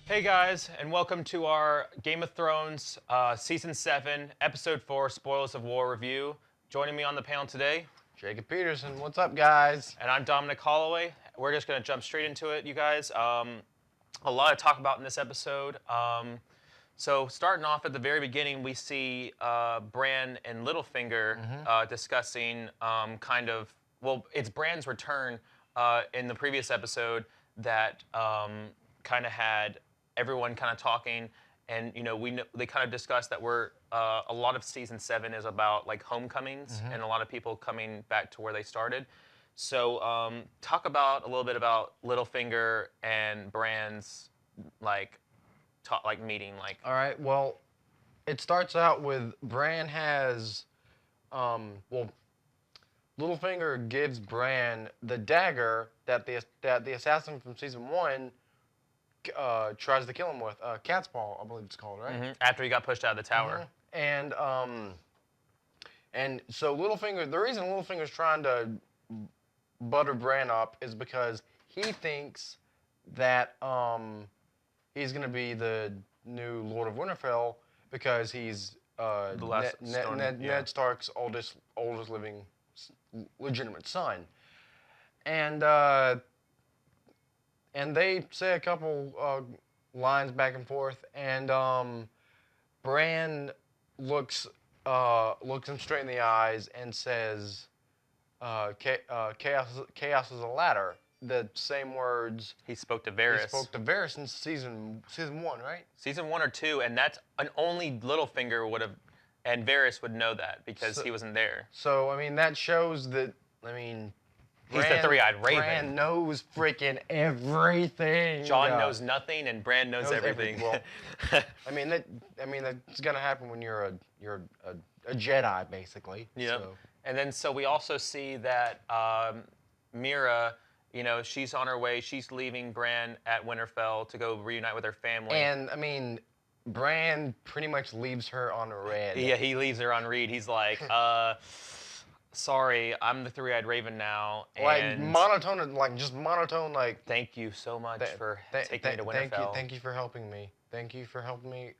Hey guys, and welcome to our Game of Thrones Season 7, Episode 4, Spoils of War review. Joining me on the panel today, Jacob Peterson, what's up, guys? and I'm Dominic Holloway. We're just going to jump straight into it, you guys. A lot to talk about in this episode. So starting off at the very beginning, we see Bran and Littlefinger discussing it's Bran's return in the previous episode that kind of had everyone kind of talking, and they kind of discussed that a lot of season 7 is about like homecomings and a lot of people coming back to where they started. So talk about a little bit about Littlefinger and Bran's meeting. All right, well, it starts out with Bran has, Littlefinger gives Bran the dagger that the assassin from season 1 tries to kill him with, Cat's Paw, I believe it's called, right? After he got pushed out of the tower. And so Littlefinger, the reason Littlefinger's trying to butter Bran up is because he thinks that he's going to be the new Lord of Winterfell because he's Ned Stark's oldest living legitimate son. And they say a couple lines back and forth, and Bran looks him straight in the eyes and says, "Chaos is a ladder." The same words He spoke to Varys. he spoke to Varys in season 1, right? Season 1 or 2, and that's only Littlefinger would have, and Varys would know that because he wasn't there. So I mean that shows that He's the three-eyed raven. Bran knows freaking everything. Jon knows nothing, and Bran knows everything. Well, that's gonna happen when you're a Jedi, basically. Yeah. So. And so we also see that Mira, she's on her way. She's leaving Bran at Winterfell to go reunite with her family. And Bran pretty much leaves her on red. Yeah, he leaves her on read. He's like, sorry, I'm the three-eyed raven now. And just monotone. Thank you so much for taking me to Winterfell. Thank you for helping me. Thank you for helping me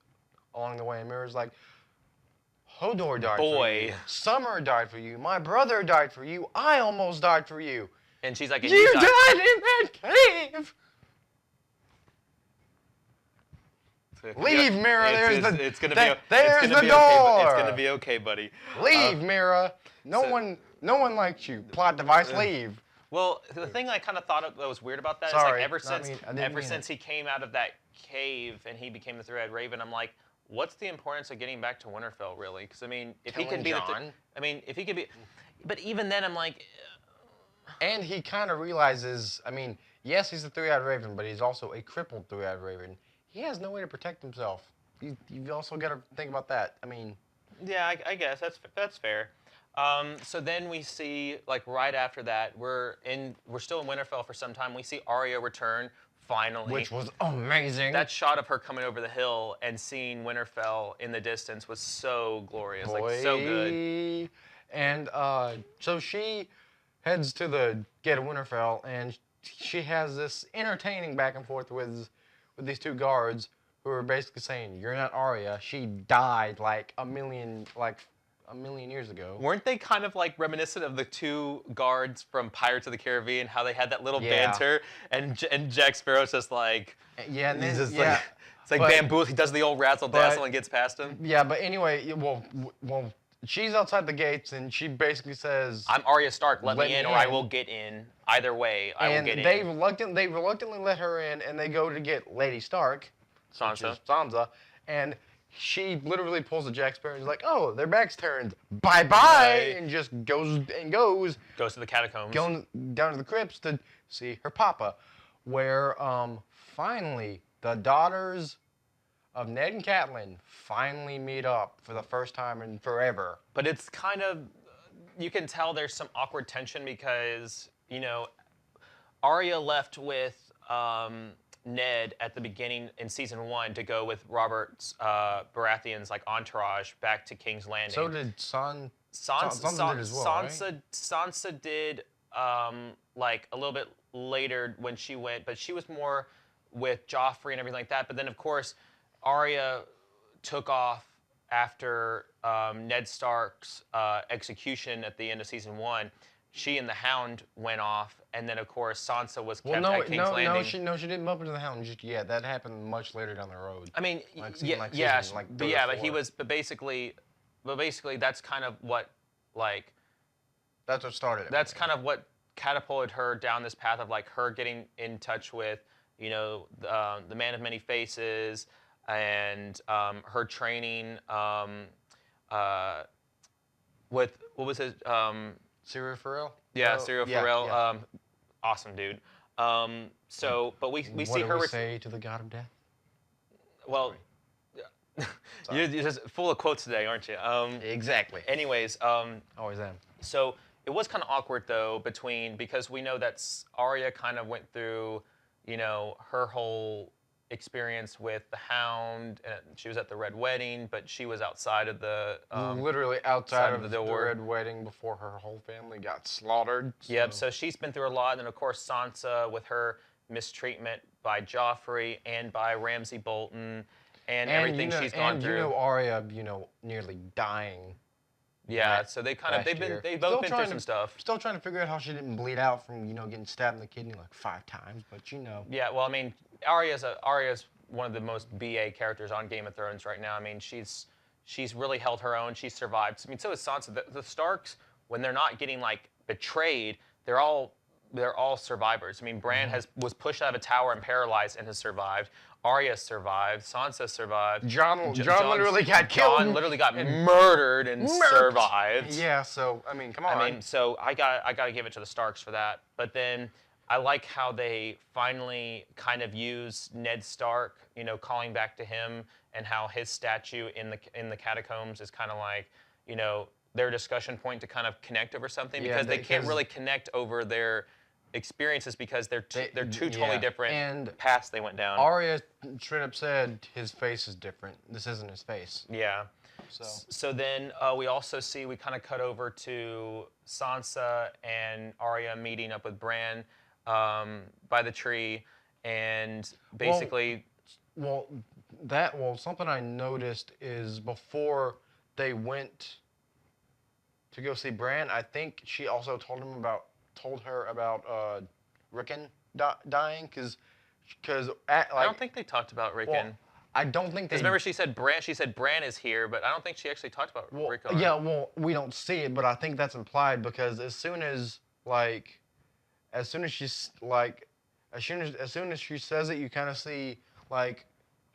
along the way. And Mira's like, Hodor died for you. Summer died for you. My brother died for you. I almost died for you. And she's like, you died in that cave. Leave, Mira. There's the door. It's gonna be okay, buddy. Leave, Mira. No one likes you. Plot device. Leave. Well, the thing I kind of thought that was weird about that is ever since he came out of that cave and he became the three-eyed raven, I'm like, what's the importance of getting back to Winterfell, really? Because if he can be but even then, I'm like. And he kind of realizes, yes, he's the three-eyed raven, but he's also a crippled three-eyed raven. He has no way to protect himself. You've also got to think about that. Yeah, I guess that's fair. So then we see, right after that, we're still in Winterfell for some time. We see Arya return finally, which was amazing. That shot of her coming over the hill and seeing Winterfell in the distance was so glorious, so good. And so she heads to the gate of Winterfell, and she has this entertaining back and forth with these two guards who are basically saying, "You're not Arya. She died a million years ago." Weren't they kind of reminiscent of the two guards from Pirates of the Caribbean? How they had that little banter, and Jack Sparrow's just like, it's like bamboo. He does the old razzle dazzle and gets past him. Yeah, but anyway, well, she's outside the gates, and she basically says, "I'm Arya Stark. Let me in, or I will get in. Either way, I will get in." And they reluctantly let her in, and they go to get Lady Stark, Sansa, and she literally pulls a Jack Sparrow. He's like, "Oh, their backs turned. Bye bye," and just goes to the catacombs, going down to the crypts to see her papa, where finally the daughters of Ned and Catelyn finally meet up for the first time in forever. But it's kind of, you can tell there's some awkward tension because, Arya left with Ned at the beginning in season 1 to go with Robert Baratheon's entourage back to King's Landing. So did Sansa did as well, right? Sansa did a little bit later when she went, but she was more with Joffrey and everything like that. But then, of course, Arya took off after Ned Stark's execution at the end of season 1. She and the Hound went off, and then of course Sansa was kept at King's Landing. She didn't bump into the Hound just yet. That happened much later down the road. I mean, Like, yeah, season, like, but third or yeah, but he fourth. was, but basically that's kind of what, like, That's what started it. that's kind of what catapulted her down this path of like her getting in touch with, the Man of Many Faces, and her training with what was his Syrio Forel? yeah, Oh, Syrio yeah, Forel, yeah. awesome dude. So, but we What see do her. we say to the God of Death? Well, you're just full of quotes today, aren't you? Exactly. Anyways, Always am. so it was kind of awkward though because we know that Arya kind of went through, her whole experience with the Hound, and she was at the Red Wedding, but she was outside of the. Literally outside of the the door. Red Wedding before her whole family got slaughtered. Yep. So she's been through a lot, and then of course Sansa with her mistreatment by Joffrey and by Ramsay Bolton, and everything she's gone through. Arya, nearly dying. Yeah. So they kind of last year. they've both Still been through trying some to- stuff. Still trying to figure out how she didn't bleed out from, getting stabbed in the kidney like 5 times, but Yeah. Well, I mean, Arya's one of the most BA characters on Game of Thrones right now. I mean, she's really held her own. She's survived. I mean, so is Sansa. The Starks, when they're not getting like betrayed, they're all survivors. I mean, Bran was pushed out of a tower and paralyzed and has survived. Arya survived. Sansa survived. John literally got killed. John literally got murdered and survived. Yeah, so I mean, come on. I mean, so I got to give it to the Starks for that. But then I like how they finally kind of use Ned Stark, calling back to him, and how his statue in the catacombs is kind of like, their discussion point to kind of connect over something, Yeah, because they can't 'cause- really connect over their experiences because they're two totally yeah, different and paths they went down. Arya straight up said his face is different. This isn't his face. Yeah. So So then we also see, we kind of cut over to Sansa and Arya meeting up with Bran by the tree, and basically, something I noticed is before they went to go see Bran, I think she also told her about Rickon dying, because I don't think they talked about Rickon. Well, I don't think they. Because remember, she said Bran is here, but I don't think she actually talked about Rickon. Yeah, well, we don't see it, but I think that's implied, because as soon as she says it, you kind of see like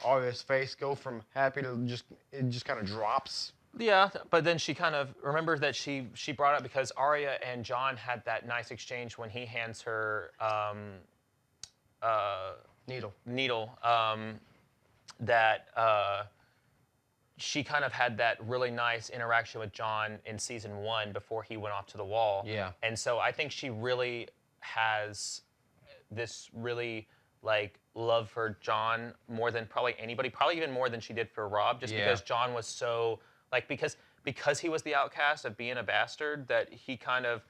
Arya's face go from happy to it just kind of drops. Yeah, but then she kind of remembers that she brought up, because Arya and Jon had that nice exchange when he hands her needle. That she kind of had that really nice interaction with Jon in season 1 before he went off to the wall. Yeah. And so I think she really has this really like love for Jon more than probably anybody, probably even more than she did for Robb, just because Jon was so like, because he was the outcast of being a bastard, that he kind of,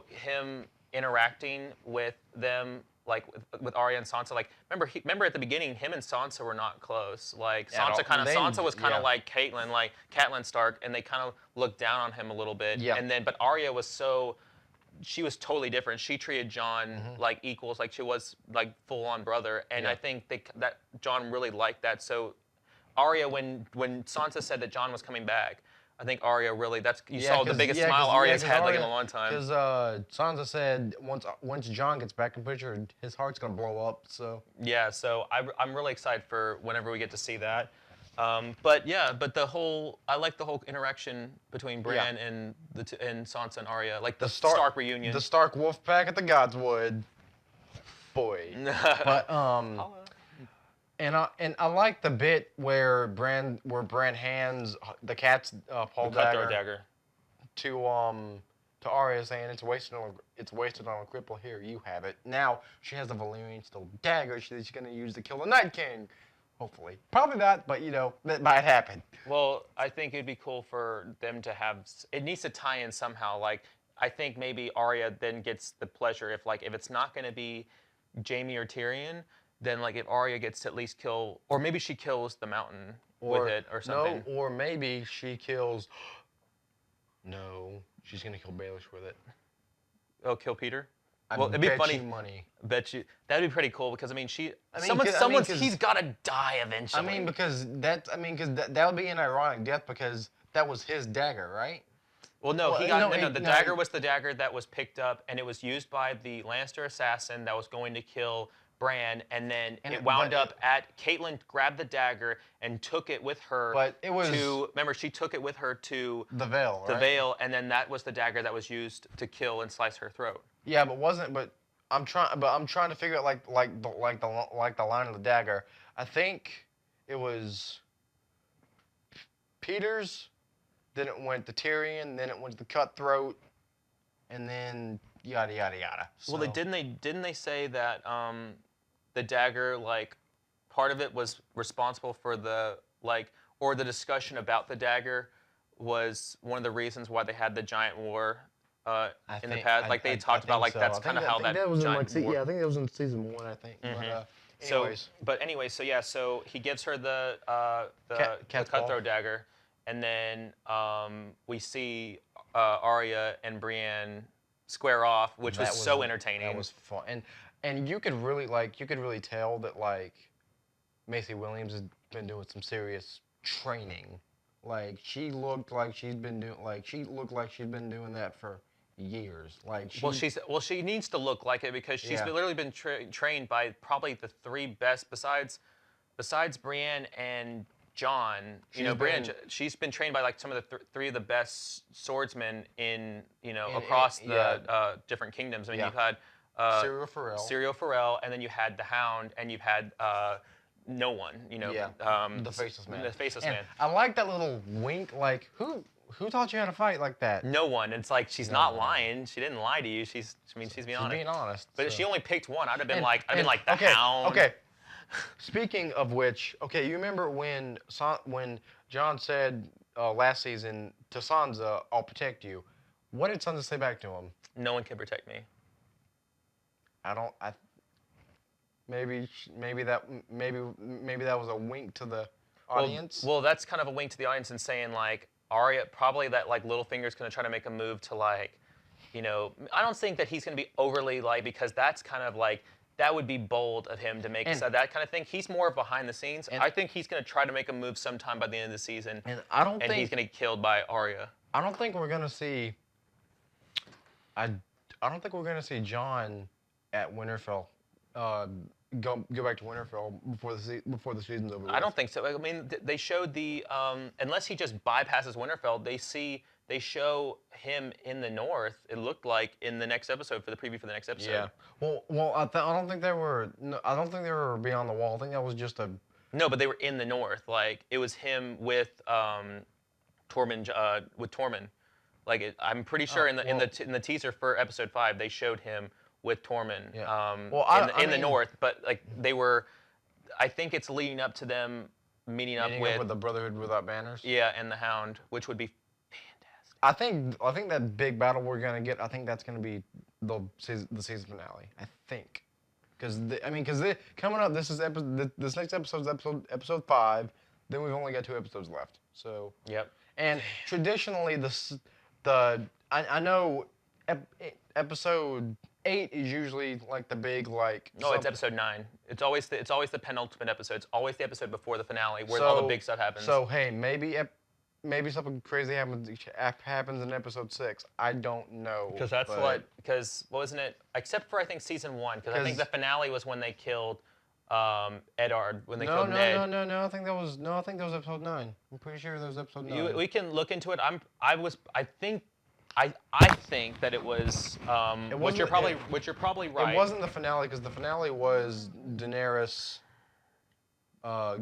him interacting with them, like with Arya and Sansa, like remember at the beginning, him and Sansa were not close. Like Sansa was kind of like Catelyn Stark, and they kind of looked down on him a little bit. Yeah. And then, but Arya was she was totally different. She treated Jon like equals, like she was like full on brother, and I think that Jon really liked that. So Arya, when Sansa said that Jon was coming back, I think Arya really, you saw the biggest smile Arya's had like in a long time. Because Sansa said once Jon gets back, I'm pretty sure his heart's gonna blow up. So yeah, so I'm really excited for whenever we get to see that. But I like the whole interaction between Bran and Sansa and Arya, like the Stark reunion. The Stark wolf pack at the Godswood. Boy. But And I like the bit where Bran hands the cat's paw dagger to Arya, saying it's wasted on a cripple. Here, you have it. Now she has the Valyrian steel dagger she's gonna use to kill the Night King. Hopefully, probably not, but that might happen. Well, I think it'd be cool for them to have. It needs to tie in somehow. Like, I think maybe Arya then gets the pleasure if it's not gonna be Jaime or Tyrion, then like if Arya gets to at least kill, or maybe she kills the mountain Or with it or something. no, or maybe she kills. No, she's gonna kill Baelish with it. Oh, kill Peter. I Well, it'd be bet funny. you money. Bet you that'd be pretty cool because I mean I mean, 'cause- he's gotta die I eventually. mean, because that would be an ironic death because that was his dagger, right? well, no, well, he got no, no. it- The no, dagger it- was the dagger that was picked up, and it was used by the Lannister assassin that was going to kill Bran, and then And it it- wound but up at Caitlyn grabbed the dagger and took it with her. But it was- to remember she took it with her to The veil, right? the veil, and then that was the dagger that was used to kill and slice her throat. Yeah, but I'm trying to figure out like the line of the dagger. I think it was Peter's, then it went to Tyrion, then it went to the Cutthroat, and then yada yada yada. Well, So- didn't they say that the dagger, like, part of it was responsible for the or the discussion about the dagger was one of the reasons why they had the giant war in the past. Like they talked about, like that's kind of how that was in giant like war. I think that was in season 1. I think. But, anyways, So he gives her the Cat's paw. cutthroat dagger, and then we see Arya and Brienne square off, which was that so entertaining. That was fun, and you could really tell that like Macy Williams has been doing some serious training. Like she looked like she's been doing that for years. Like she needs to look like it because she's Yeah. literally been trained by probably the three best besides Brienne and John. She's been trained by like some of the three of the best swordsmen in across the different kingdoms. I mean, Yeah. you've had Syrio Farrell. Syrio, and then you had the Hound, and you've had no one. The Faceless Man. The Faceless And Man. I like that little wink. Like who taught you how to fight like that? No one. It's like she's not lying. She didn't lie to you. She's being She's honest. being honest. But so. she only picked one. I'd have been And- the okay, Hound. Okay. Speaking of which, okay, you remember when John said last season to Sansa, "I'll protect you." What did Sansa say back to him? No one can protect me. Maybe that was a wink to the audience. Well, that's kind of a wink to the audience and saying like Arya probably that like Littlefinger's going to try to make a move to like, I don't think that he's going to be overly like because that's kind of like that would be bold of him to make that kind of thing. He's more behind the scenes. I think he's going to try to make a move sometime by the end of the season. And he's going to get killed by Arya. I don't think we're gonna see. I don't think we're gonna see John at Winterfell. Go back to Winterfell before the season's over. I don't think so. I mean, they showed the unless he just bypasses Winterfell, they show him in the north. It looked like in the next episode for the preview for the next episode. Yeah. Well, I don't think they were. No, I don't think they were beyond the wall. I think that was just a. No, but they were in the north. Like it was him with Tormund. I'm pretty sure in the teaser for episode 5 they showed him with Tormund. Yeah. In the north, but like they were. I think it's leading up to them meeting up with the Brotherhood Without Banners. Yeah, and the Hound, which would be fantastic. I think that big battle we're gonna get. I think that's gonna be the season finale. I think, because coming up, this next episode's episode 5. Then we've only got 2 episodes left. So. Yep. And traditionally, I know episode 8 is usually like the big like. No, it's episode 9. It's always the penultimate episode. It's always the episode before the finale where all the big stuff happens. So hey, maybe something crazy happens in episode 6. I don't know. Because wasn't it? Except for I think season 1, because I think the finale was when they killed Eddard when they killed Ned. No. I think that was episode 9. I'm pretty sure that was episode 9. We can look into it. I think that it was. Which you're probably right. It wasn't the finale because the finale was Daenerys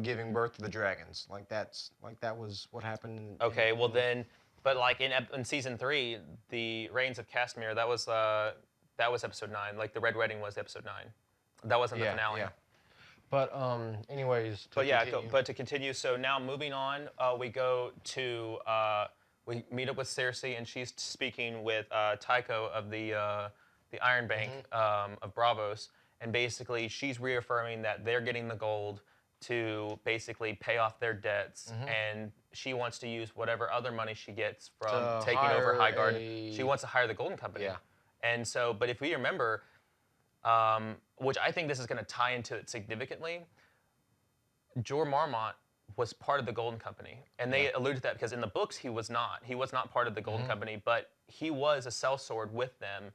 giving birth to the dragons. That was what happened. Okay, well then, but like in season 3, the Reigns of Castamere, that was episode 9. Like the Red Wedding was episode 9. That wasn't the finale. Yeah. But anyways. To continue. So now moving on, we go to we meet up with Cersei, and she's speaking with Tycho of the Iron Bank of Braavos, and basically she's reaffirming that they're getting the gold to basically pay off their debts, and she wants to use whatever other money she gets from To taking over hire Highgarden. She wants to hire the Golden Company. Yeah. And so, but if we remember, which I think this is going to tie into it significantly, Jorah Mormont was part of the Golden Company, and they alluded to that because in the books he was not. He was not part of the Golden Company, but he was a sellsword with them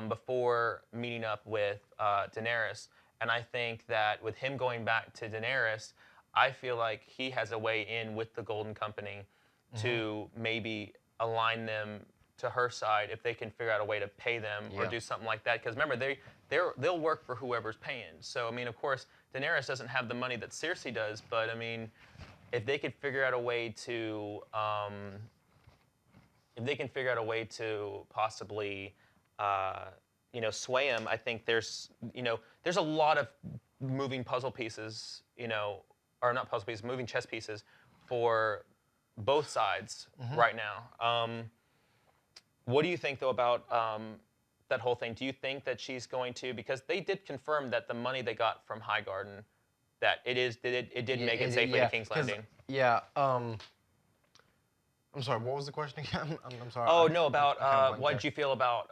before meeting up with Daenerys. And I think that with him going back to Daenerys, I feel like he has a way in with the Golden Company to maybe align them to her side if they can figure out a way to pay them or do something like that. Because remember, they'll work for whoever's paying. So I mean, of course, Daenerys doesn't have the money that Cersei does, but I mean, if they could figure out a way to, possibly, sway him, I think there's a lot of moving puzzle pieces, or not puzzle pieces, moving chess pieces for both sides right now. What do you think though about that whole thing? Do you think that she's going to, because they did confirm that the money they got from Highgarden, that it did make it safely to King's Landing? Yeah. I'm sorry. What was the question again? I'm sorry. Oh no, about what did you feel about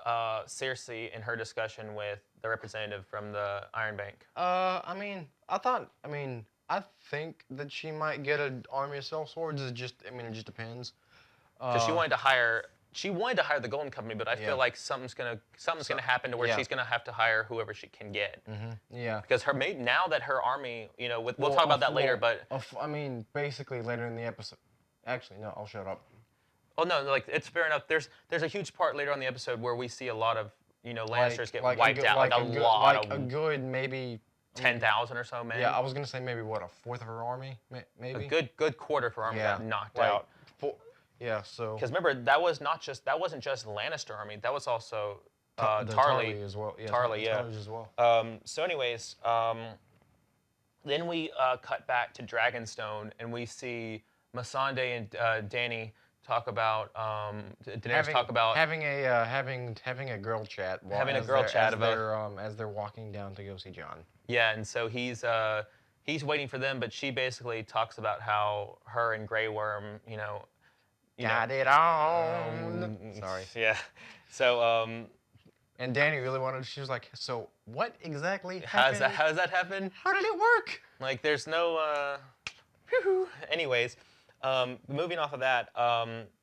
Cersei in her discussion with the representative from the Iron Bank? I think that she might get an army of sellswords. It just depends. Because she wanted to hire the Golden Company, but I feel like something's gonna happen to where she's gonna have to hire whoever she can get. Yeah. Because now that her army, we'll talk about that later, but basically later in the episode. Actually, no, I'll shut up. Oh no, like it's fair enough. There's a huge part later on in the episode where we see a lot of Lannisters get wiped out, like a good maybe 10,000 or so men. Yeah, I was gonna say maybe what, a fourth of her army, maybe. A good quarter of her army got knocked out. Yeah, so. Because remember, that wasn't just Lannister army. That was also Tarly as well. Yeah, Tarly, yeah. as well. So, anyways, then we cut back to Dragonstone, and we see Missandei and Dany talk about Daenerys having a girl chat. As they're walking down to go see Jon. Yeah, and so he's waiting for them, but she basically talks about how her and Grey Worm, got it on. Sorry. Yeah. So and Dany really wanted. She was like, "So what exactly happened? How does that happen? How did it work?" Like, there's no. Anyways, moving off of that,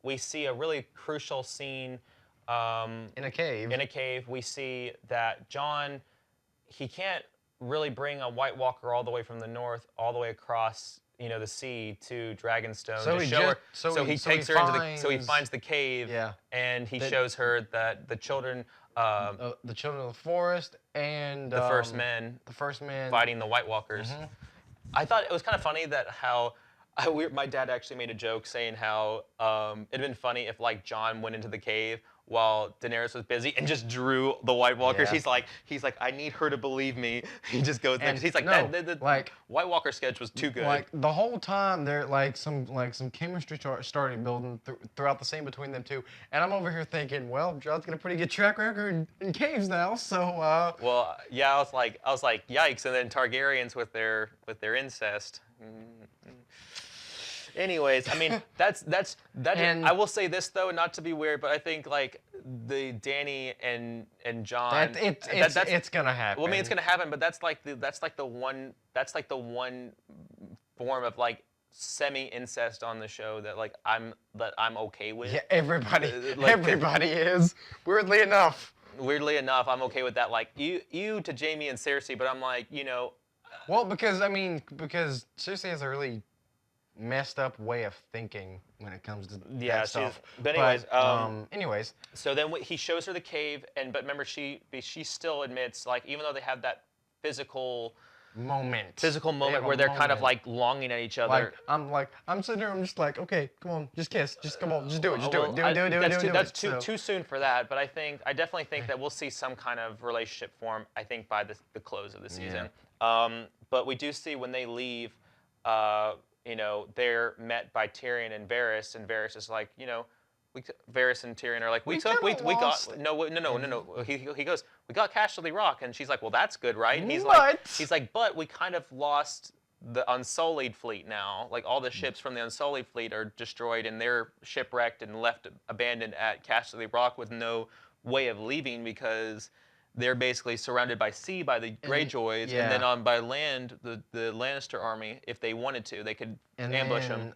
we see a really crucial scene. In a cave. In a cave, we see that Jon, he can't really bring a White Walker all the way from the north, all the way across, the sea to Dragonstone. So he finds the cave, and he shows her that the children. The children of the forest and the first men fighting the White Walkers. I thought it was kind of funny that how my dad actually made a joke saying how it'd been funny if like Jon went into the cave while Daenerys was busy and just drew the White Walkers. Yeah. He's like, I need her to believe me. He just goes there. He's like, the White Walker sketch was too good. Like the whole time, there some chemistry started building throughout the scene between them two, and I'm over here thinking, well, Jon's got a pretty good track record in caves now, so. Well, yeah, I was like, yikes! And then Targaryens with their incest. Anyways, I mean, that's And I will say this though, not to be weird, but I think like the Dany and Jon, it's gonna happen. Well, I mean, it's gonna happen, but that's like the one form of like semi-incest on the show that I'm okay with. Yeah, everybody is. Weirdly enough, I'm okay with that. Like you to Jaime and Cersei, but I'm like, Well, because Cersei has a really messed up way of thinking when it comes to that stuff. But anyways, so then he shows her the cave, but remember she still admits, like, even though they have that physical moment where they're kind of like longing at each other. I'm sitting there, I'm just like, okay, come on, just kiss, just come on, just do it, That's too soon for that, but I definitely think that we'll see some kind of relationship form, I think, by the close of the season. But we do see when they leave, they're met by Tyrion and Varys is like, Varys and Tyrion are like, we kinda got lost it. no. He goes, we got Casterly Rock, and she's like, well, that's good, right? And What? he's like, but we kind of lost the Unsullied fleet now. Like all the ships from the Unsullied fleet are destroyed, and they're shipwrecked and left abandoned at Casterly Rock with no way of leaving because they're basically surrounded by sea by the Greyjoys, and then yeah. by land, the Lannister army, if they wanted to, they could ambush them.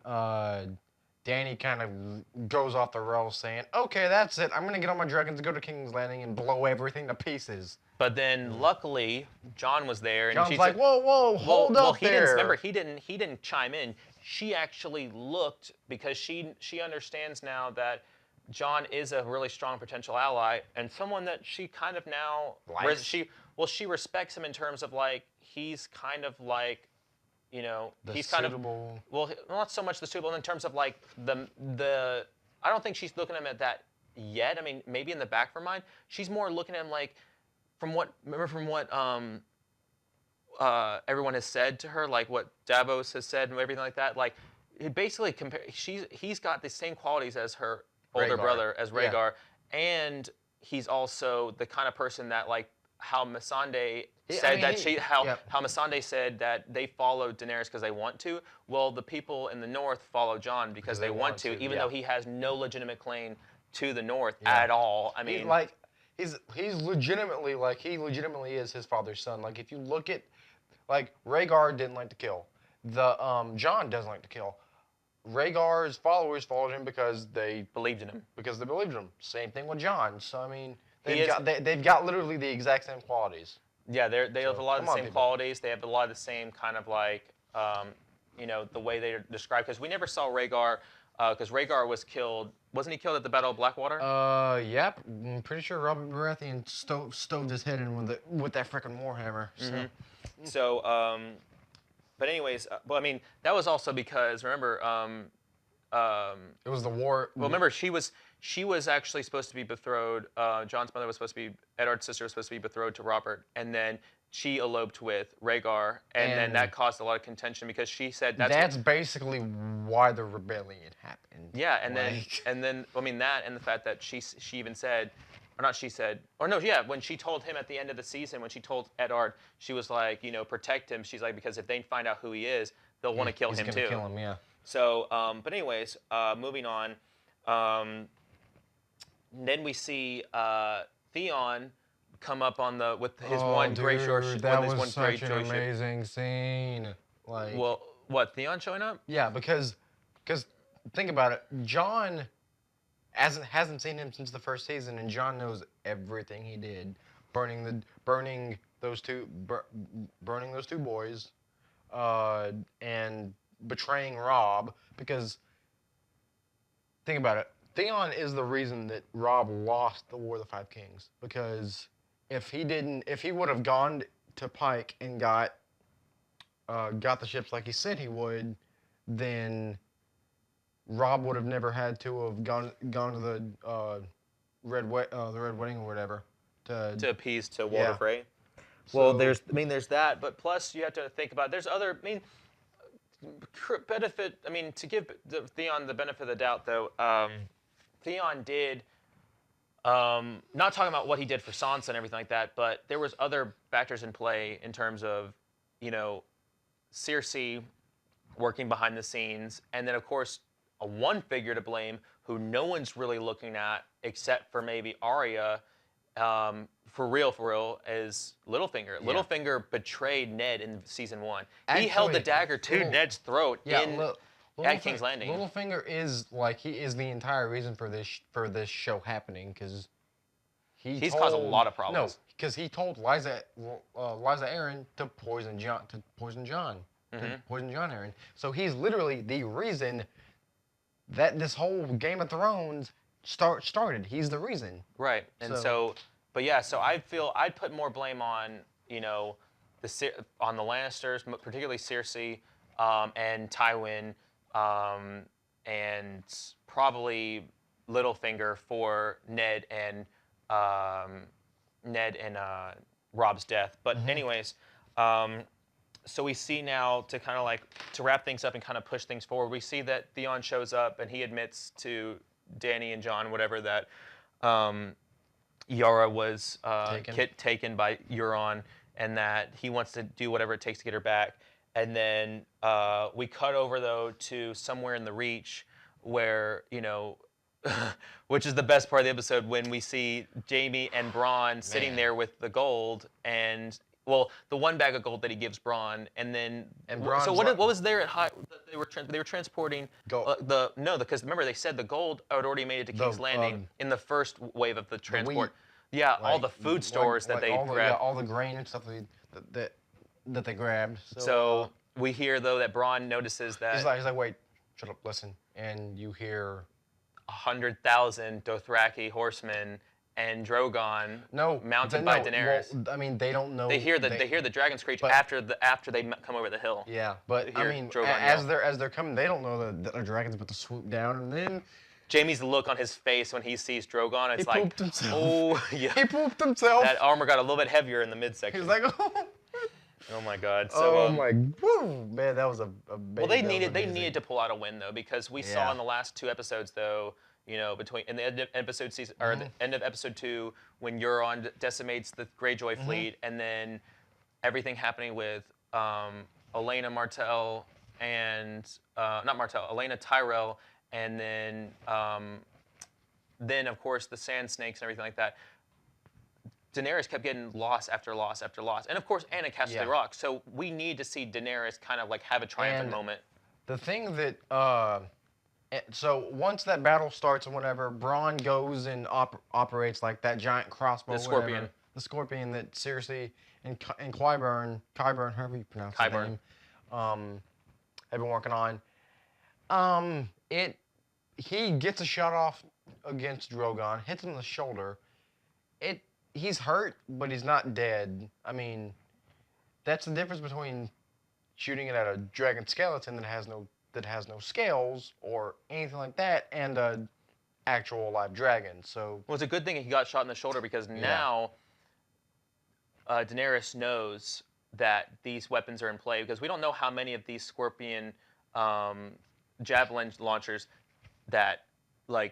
Danny kind of goes off the rails saying, okay, that's it. I'm going to get on my dragons and go to King's Landing and blow everything to pieces. But then, luckily, John was there, and John's she's like, whoa, hold up he there. Remember, he didn't chime in. She actually looked because she understands now that John is a really strong potential ally and someone that she kind of now Likes. she respects him in terms of like he's kind of like, you know, The he's kind suitable. of well, not so much the suitable in terms of like the I don't think she's looking at him at that yet. I mean, maybe in the back of her mind, she's more looking at him like from what everyone has said to her, like what Davos has said and everything like that. Like, he basically he's got the same qualities as her older Rhaegar. brother, as Yeah. Rhaegar, and he's also the kind of person that like how Missandei said how Missandei said that they followed Daenerys because they want to. Well, the people in the North follow John because they want to, even though he has no legitimate claim to the North at all. I mean, He's legitimately like he legitimately is his father's son. Like if you look at like Rhaegar didn't like to kill. The John doesn't like to kill. Rhaegar's followers followed him because they believed in him. Same thing with John. So I mean, He they've got literally the exact same qualities. Yeah, they have a lot of the come on, same people. qualities. They have a lot of the same kind of like, you know, the way they describe. Because we never saw Rhaegar, because Rhaegar was killed. Wasn't he killed at the Battle of Blackwater? Yep. I'm pretty sure Robert Baratheon stoved his head in with that freaking warhammer. So. So, but anyways, well, I mean, that was also because remember, It was the war. well, remember she was actually supposed to be betrothed. John's mother was supposed to be Eddard's sister was supposed to be betrothed to Robert, and then she eloped with Rhaegar, and then that caused a lot of contention because she said That's basically why the rebellion happened. yeah, and Like- then I mean that and the fact that she even said, or not she said, or no, yeah, when she told him at the end of the season, when she told Eddard, she was like, you know, protect him. She's like, because if they find out who he is, they'll want to kill him He's too. gonna kill him, yeah. So, but anyways, moving on. Then we see Theon come up on with his one Greyjoy. That with his was one such an Greyjoy ship. amazing scene. Like, Well, what Theon showing up? yeah, because think about it. John hasn't seen him since the first season, and John knows everything he did, burning those two boys, and betraying Robb. Because think about it. Theon is the reason that Robb lost the War of the Five Kings. Because if he would have gone to Pike and got the ships like he said he would, then Robb would have never had to have gone to the Red Wedding or whatever To appease to Walder Yeah. Frey. So- Well, there's that, but plus you have to think about there's other. I mean, benefit. I mean, to give Theon the benefit of the doubt, though, Theon did. Not talking about what he did for Sansa and everything like that, but there was other factors in play in terms of, you know, Cersei working behind the scenes, and then of course a one figure to blame who no one's really looking at except for maybe Arya. For real, is Littlefinger. Yeah. Littlefinger betrayed Ned in season 1. He held the Actually, dagger to Ned's throat at King's Landing. Littlefinger is he is the entire reason for this show happening because He's caused a lot of problems. No, because he told Liza Aaron to poison John Aaron. So he's literally the reason that this whole Game of Thrones started. He's the reason. Right, and so I feel I'd put more blame on, you know, on the Lannisters, particularly Cersei, and Tywin, and probably Littlefinger for Ned and Robb's death. But anyways, so we see now to kind of like to wrap things up and kind of push things forward. We see that Theon shows up and he admits to Danny and John, whatever, that Yara was taken by Euron, and that he wants to do whatever it takes to get her back. And then we cut over, though, to somewhere in the Reach where, which is the best part of the episode, when we see Jaime and Bronn sitting there with the gold and, well, the one bag of gold that he gives Bronn, and then so what was there at high? They were transporting because remember they said the gold had already made it to King's Landing in the first wave of the transport. Yeah, all the food stores that they grabbed, all the grain and stuff that they grabbed. So we hear, though, that Bronn notices that he's like, wait, shut up, listen, and you hear 100,000 Dothraki horsemen and Drogon mounted by Daenerys. Well, I mean, they don't know. They hear the dragon screech after they come over the hill. Yeah, but I mean, as they're coming, they don't know that a dragon's about to swoop down, and then Jaime's look on his face when he sees Drogon, it's like, pooped himself. Oh yeah, he pooped himself. That armor got a little bit heavier in the midsection. He's like, oh. Oh my God! So, man, that was a big. Well, they needed to pull out a win, though, because we saw in the last 2 episodes, though, in the end of episode season or the end of episode 2, when Euron decimates the Greyjoy fleet, and then everything happening with Elena Martell and not Martell, Elena Tyrell, and then of course the Sand Snakes and everything like that. Daenerys kept getting loss after loss after loss. And of course, Anna Castle Rock. So we need to see Daenerys kind of like have a triumphant moment. The thing that, so once that battle starts and whatever, Bronn goes and operates like that giant crossbow. The Scorpion. The Scorpion that Cersei and Qyburn, however you pronounce his name, have been working on. He gets a shot off against Drogon, hits him in the shoulder. He's hurt, but he's not dead. I mean, that's the difference between shooting it at a dragon skeleton that has no scales or anything like that, and a actual live dragon. So, well, it's a good thing he got shot in the shoulder, because now Daenerys knows that these weapons are in play, because we don't know how many of these Scorpion javelin launchers that the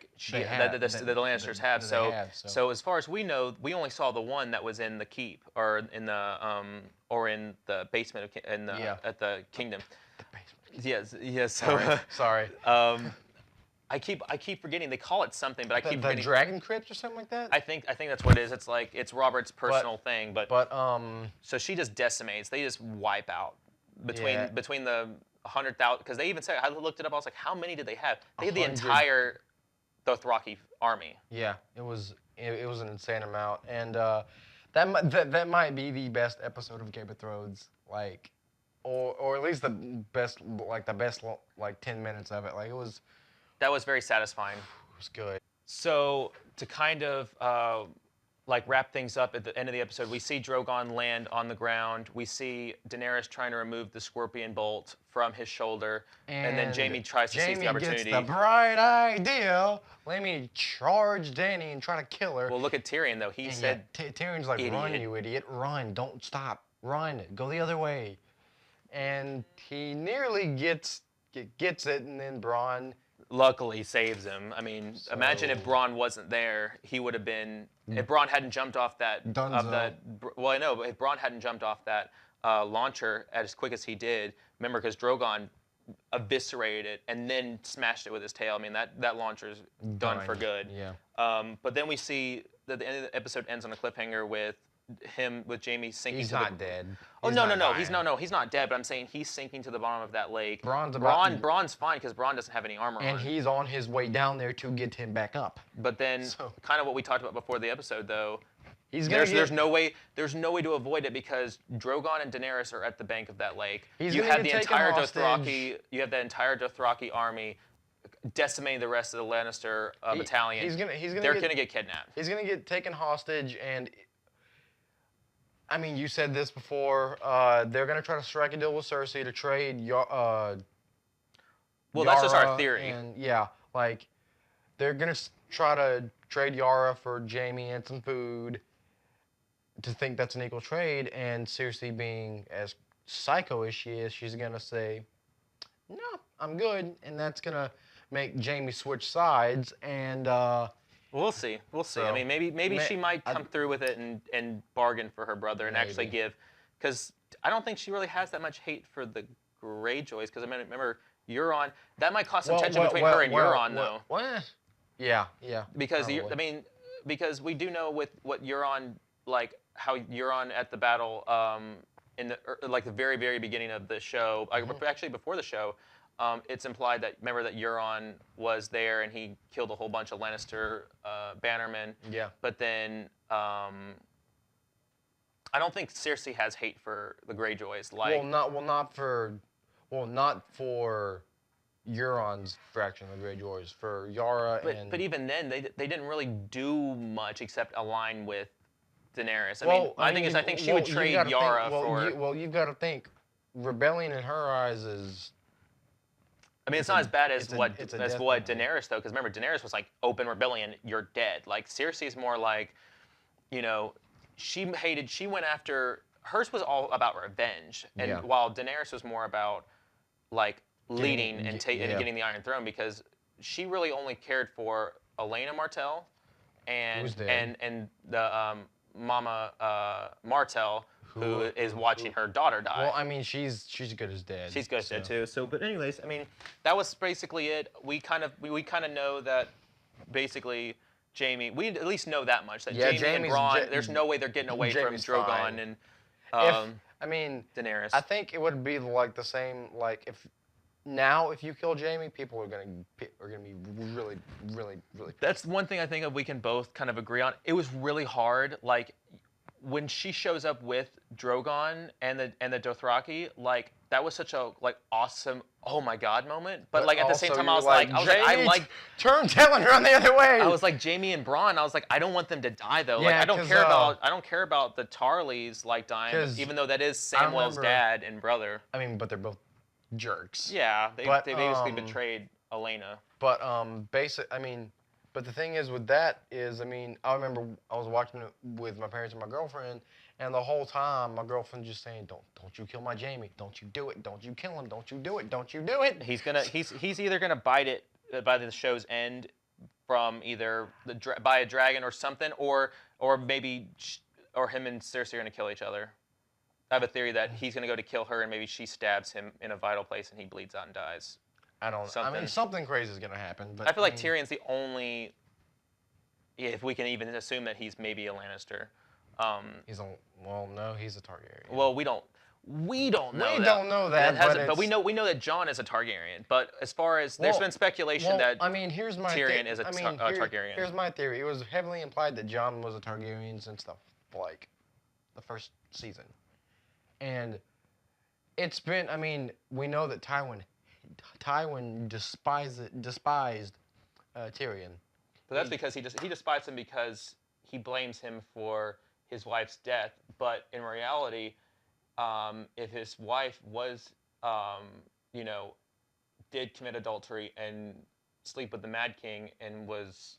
Lannisters have. So as far as we know, we only saw the one that was in the keep, or in the basement at the kingdom. The basement. Yes. So, sorry. I keep forgetting. They call it something, but I keep forgetting. The Dragon Crypt or something like that. I think that's what it is. It's Robert's personal thing, but so she just decimates. They just wipe out between the 100,000, because they even said, I looked it up. I was like, how many did they have? They had the entire Dothraki army. Yeah, it was an insane amount, and that might be the best episode of Game of Thrones, like, or at least the best 10 minutes of it. Like, that was very satisfying. It was good. So to kind of wrap things up at the end of the episode, we see Drogon land on the ground. We see Daenerys trying to remove the Scorpion bolt from his shoulder, and then Jaime tries to seize the opportunity. Jaime gets the bright idea. Let me charge Dany and try to kill her. Well, look at Tyrion, though. He said, Tyrion's like, idiot. Run, you idiot, run! Don't stop, run, go the other way. And he nearly gets it, and then Bronn luckily saves him. I mean, imagine if Bronn wasn't there, he would have been. If Bronn hadn't jumped off that, well, I know, but if Bronn hadn't jumped off that launcher as quick as he did, remember, because Drogon eviscerated it and then smashed it with his tail. I mean, that launcher's done for good. Yeah. But then we see that the end of the episode ends on a cliffhanger with Jaime sinking. He's not dead. Oh, no. He's not dead, but I'm saying he's sinking to the bottom of that lake. Bronn's fine, because Bronn doesn't have any armor on. And he's on his way down there to get him back up. But then, kind of what we talked about before the episode, though, there's no way to avoid it, because Drogon and Daenerys are at the bank of that lake. You have the entire Dothraki army decimating the rest of the Lannister battalion. They're gonna get kidnapped. He's gonna get taken hostage, and I mean, you said this before. They're gonna try to strike a deal with Cersei to trade well, that's just our theory. And they're gonna try to trade Yara for Jaime and some food, to think that's an equal trade. And Cersei, being as psycho as she is, she's gonna say, "No, I'm good," and that's gonna make Jamie switch sides, and We'll see. We'll see. I So, mean, maybe she might I- come through with it and bargain for her brother and actually Maybe. give, because I don't think she really has that much hate for the Greyjoys. Because I mean, remember Euron, that might cause some tension between her and Euron though. What? Yeah. Because probably. I mean, because we do know with what Euron, like how Euron at the battle in the like the very beginning of the show, actually before the show, it's implied that remember that Euron was there and he killed a whole bunch of Lannister bannermen. Yeah. But then I don't think Cersei has hate for the Greyjoys. Like not for Euron's faction of the Greyjoys, for Yara and. but even then they didn't really do much except align with Daenerys. I think she would trade Yara for. You've got to think, rebellion in her eyes is. I mean, it's not as bad as it's a what death Daenerys though, because remember Daenerys was like open rebellion, you're dead. Like Cersei's more like, you know, she went after hers was all about revenge, and Yeah. while Daenerys was more about like leading and yeah. getting the Iron Throne, because she really only cared for Elena Martell and Who's dead. and the Mama Martell, who is watching her daughter die. Well, I mean, she's good as dead. She's good at too. So, but anyways, I mean, that was basically it. We kind of know that basically Jamie. We at least know that much that Yeah, Jamie and Bronn. There's no way they're getting away Jamie's from Drogon fine. and Daenerys. Daenerys. I think it would be like the same. Like if you kill Jamie, people are gonna be really. That's one thing I think we can both kind of agree on. It was really hard, like when she shows up with Drogon and the Dothraki, like that was such a like awesome oh my god moment. But like at the same also time, I you're was like, I like. turn Talon around the other way. I was like Jamie and Bronn. I was like, I don't want them to die though. Like Yeah, I don't 'cause, care about the Tarleys like dying, 'cause even though that is I Samwell's remember- dad and brother. I mean, but they're both jerks. Yeah, they basically um, betrayed Elena. But but the thing is with that is, I mean, I remember I was watching it with my parents and my girlfriend, and the whole time my girlfriend just saying, "Don't you kill my Jamie? Don't you do it? Don't you kill him? Don't you do it? Don't you do it?" He's either gonna bite it by the show's end from either by a dragon or something, or maybe him and Cersei are gonna kill each other. I have a theory that he's gonna go to kill her and maybe she stabs him in a vital place and he bleeds out and dies. I don't. I mean, something crazy is gonna happen. But I feel like Tyrion's the only, if we can even assume that he's maybe a Lannister. No, he's a Targaryen. Well, we don't know. We that. don't know that, But we know that Jon is a Targaryen. But as far as there's been speculation that here's my Tyrion is a Targaryen. Here's my theory. It was heavily implied that Jon was a Targaryen since the first season, and it's been. I mean, we know that Tywin despised Tyrion. But that's because he despised him because he blames him for his wife's death. But in reality, if his wife was, did commit adultery and sleep with the Mad King and was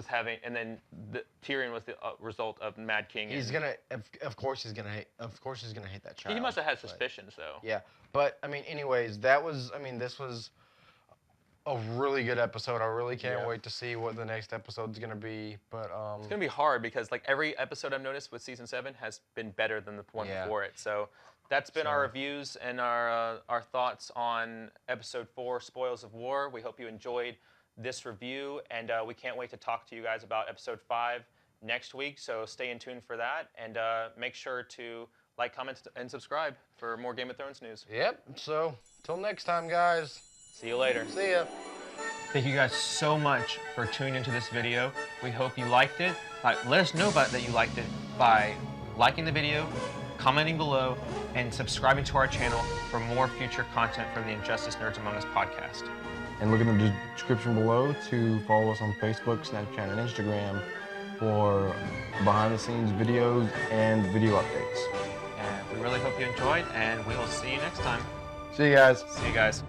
having, and then Tyrion was the result of Mad King. Of course he's gonna hate that child. He must have had suspicions though. Yeah, but I mean, anyways, this was a really good episode. I really can't wait to see what the next episode's gonna be. But it's gonna be hard because like every episode I've noticed with season 7 has been better than the one before it. So that's been our reviews and our thoughts on episode 4, Spoils of War. We hope you enjoyed this review, and we can't wait to talk to you guys about episode 5 next week. So stay in tune for that, and make sure to like, comment, and subscribe for more Game of Thrones news. Yep. So till next time, guys. See you later. See ya. Thank you guys so much for tuning into this video. We hope you liked it. Let us know that you liked it by liking the video, commenting below, and subscribing to our channel for more future content from the Injustice Nerds Among Us podcast. And look in the description below to follow us on Facebook, Snapchat, and Instagram for behind-the-scenes videos and video updates. And we really hope you enjoyed, and we will see you next time. See you guys. See you guys.